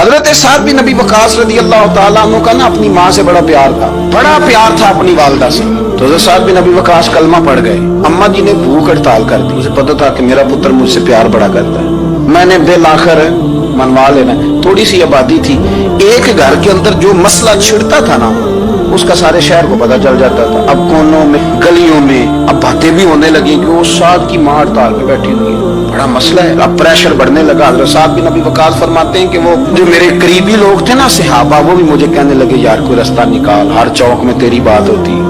حضرت سعد بن ابی وقاص رضی اللہ تعالیٰ عنہ کا نا اپنی ماں سے بڑا پیار تھا اپنی والدہ سے. تو حضرت سعد بن ابی وقاص کلمہ پڑھ گئے. اماں جی نے بھوک ہڑتال کر دی. مجھے پتا تھا کہ میرا پتر مجھ سے پیار بڑا کرتا ہے, میں نے بالآخر منوا لینا. تھوڑی سی آبادی تھی, ایک گھر کے اندر جو مسئلہ چھڑتا تھا نا اس کا سارے شہر کو پتا چل جاتا تھا. اب کونوں میں گلیوں میں اب باتیں بھی ہونے لگی کہ وہ سعد کی ماں ہڑتال پہ بیٹھی ہوئی ہے, بڑا مسئلہ ہے. اب پریشر بڑھنے لگا. حضرت سعد بن ابی وقاص فرماتے ہیں کہ وہ جو میرے قریبی لوگ تھے نا صحابہ, وہ بھی مجھے کہنے لگے یار کوئی رستہ نکال, ہر چوک میں تیری بات ہوتی.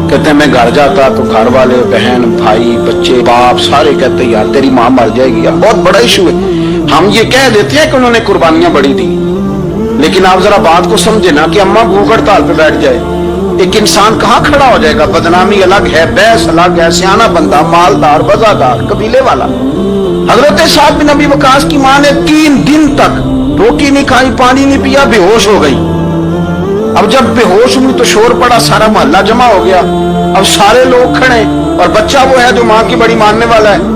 کہتے ہیں میں گھر جاتا تو گھر والے بہن بھائی بچے باپ سارے کہتے ہیں یار تیری ماں مر جائے گی. یار بہت بڑا ایشو ہے. ہم یہ کہہ دیتے ہیں کہ انہوں نے قربانیاں بڑی دی, لیکن آپ ذرا بات کو سمجھے نا کہ اماں بھوک ہڑتال پہ بیٹھ جائے, ایک انسان کہاں کھڑا ہو جائے گا؟ بدنامی الگ ہے, بحث الگ ہے, سیانہ بندہ مالدار وزادار قبیلے والا. حضرت سعد بن ابی وقاص کی ماں نے 3 دن تک روٹی نہیں کھائی, پانی نہیں پیا, بے ہوش ہو گئی. اب جب بے ہوش ہوئی تو شور پڑا, سارا محلہ جمع ہو گیا. اب سارے لوگ کھڑے اور بچہ وہ ہے جو ماں کی بڑی ماننے والا ہے.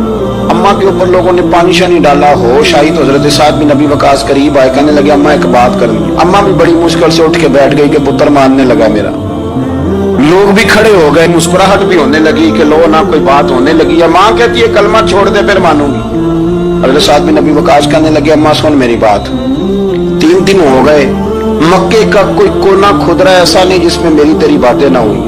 اماں کے اوپر لوگوں نے پانی شانی ڈالا, ہوش آئی تو حضرت سعد بن ابی وقاص قریب آئے, کہنے لگے اماں ایک بات کرنی ہے. اماں بھی بڑی مشکل سے اٹھ کے بیٹھ گئی کہ پتر ماننے لگا میرا. لوگ بھی کھڑے ہو گئے, مسکراہٹ بھی ہونے لگی کہ لو نہ کوئی بات ہونے لگی. یا ماں کہتی ہے کلمہ چھوڑ دے پھر مانوں گی. حضرت سعد بن ابی وقاص کہنے لگے اماں سن میری بات, 3 دن ہو گئے, مکے کا کوئی کونا کھدرا ایسا نہیں جس میں میری تیری باتیں نہ ہوئی,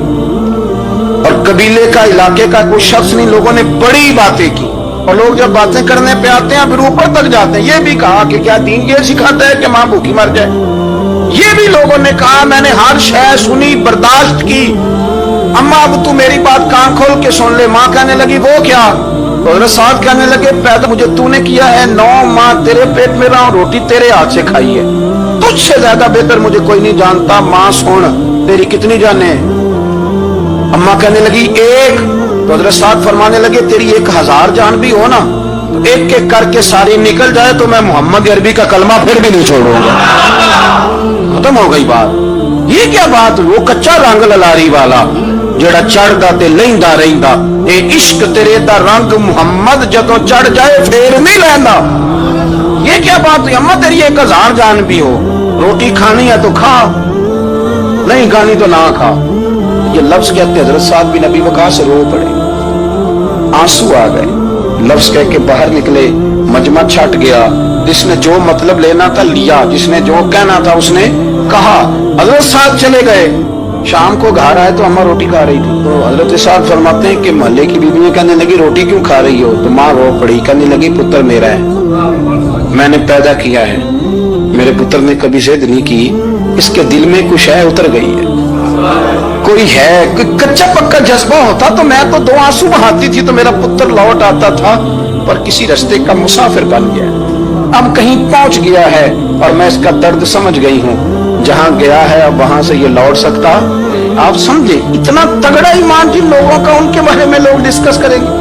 اور قبیلے کا علاقے کا کوئی شخص نہیں, لوگوں نے بڑی باتیں کی. اور لوگ جب باتیں کرنے پہ آتے ہیں پھر اوپر تک جاتے ہیں. یہ بھی کہا کہ کیا دین یہ سکھاتا ہے کہ ماں بھوکی مر جائے؟ یہ بھی لوگوں نے کہا میں نے ہر شے سنی برداشت کی, اماں اب تو میری بات کان کھول کے سن لے. ماں کہنے لگی وہ کیا؟ حضرت سعد کہنے لگے پیدا مجھے تو نے کیا ہے, 9 ماہ تیرے پیٹ میں رہا ہوں, روٹی تیرے ہاتھ سے کھائی ہے, تجھ سے زیادہ بہتر مجھے کوئی نہیں جانتا. ماں سن تیری کتنی جانیں؟ اماں کہنے لگی 1. تو حضرت سعد فرمانے لگے تیری 1000 جان بھی ہو نا تو ایک ایک کر کے ساری نکل جائے تو میں محمد عربی کا کلمہ پھر بھی نہیں چھوڑوں گا. ختم ہو گئی بات. یہ کیا بات؟ وہ کچا رنگ للاری والا جڑا چڑھدا تے لیندا رہندا, اے عشق تیرے دا رنگ محمد جدوں چڑھ جائے پھر نہیں لیندا. یہ کیا بات ہے؟ اماں تیری 1000 جان بھی ہو, روٹی کھانی ہے تو کھا, نہیں کھانی تو نہ کھا. یہ لفظ کہتے حضرت سعد بن ابی وقاص رو پڑے, آنسو آ گئے. لفظ کہہ کے باہر نکلے, مجمع چھٹ گیا. جس نے جو مطلب لینا تھا لیا, جس نے جو کہنا تھا اس نے کہا. حضرت سعد چلے گئے. شام کو گھر آئے تو اماں روٹی کھا رہی تھی. تو حضرت سعد فرماتے ہیں کہ محلے کی بیویاں کہنے لگی روٹی کیوں کھا رہی ہو؟ تو ماں رو پڑی, کہنے لگی پتر میرا ہے, میں نے پیدا کیا ہے, میرے پتر نے کبھی ضد نہیں کی, اس کے دل میں کچھ ہے اتر گئی ہے, کوئی ہے کچا پکا جذبہ ہوتا تو میں تو 2 آنسو بہاتی تھی تو میرا پتر لوٹ آتا تھا, پر کسی رستے کا مسافر بن گیا, اب کہیں پہنچ گیا ہے اور میں اس کا درد سمجھ گئی ہوں. جہاں گیا ہے اب وہاں سے یہ لوٹ سکتا. آپ سمجھے اتنا تگڑا ایمان جن لوگوں کا, ان کے بارے میں لوگ ڈسکس کریں گے.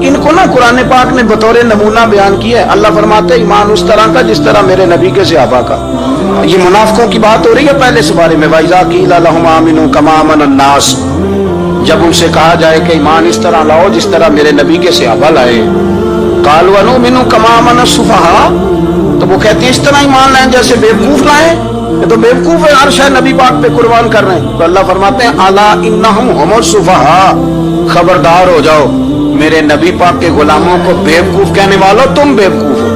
ان کو نا قرآن پاک نے بطور نمونہ بیان کیا ہے. اللہ فرماتے ہیں ایمان اس طرح کا جس طرح میرے نبی کے صحابہ کا. یہ منافقوں کی بات ہو رہی ہے پہلے سے بارے میں. وَإِذَا قِيلَ لَهُمْ آمِنُوا كَمَا آمَنَ النَّاسُ, جب ان سے کہا جائے کہ ایمان اس طرح لاؤ جس طرح میرے نبی کے صحابہ لائے. قَالُوا وَنُؤْمِنُ كَمَا آمَنَ السُّفَهَاءُ, تو وہ کہتے ہیں اس طرح ایمان لائیں جیسے بیوقوف لائیں. یہ تو بیوقوف ہے, ہر شے نبی پاک پہ قربان کر رہے ہیں. تو اللہ فرماتے ہیں الا انہم هم السفہاء, خبردار ہو جاؤ میرے نبی پاک کے غلاموں کو بیوقوف کہنے والوں تم بیوقوف ہو.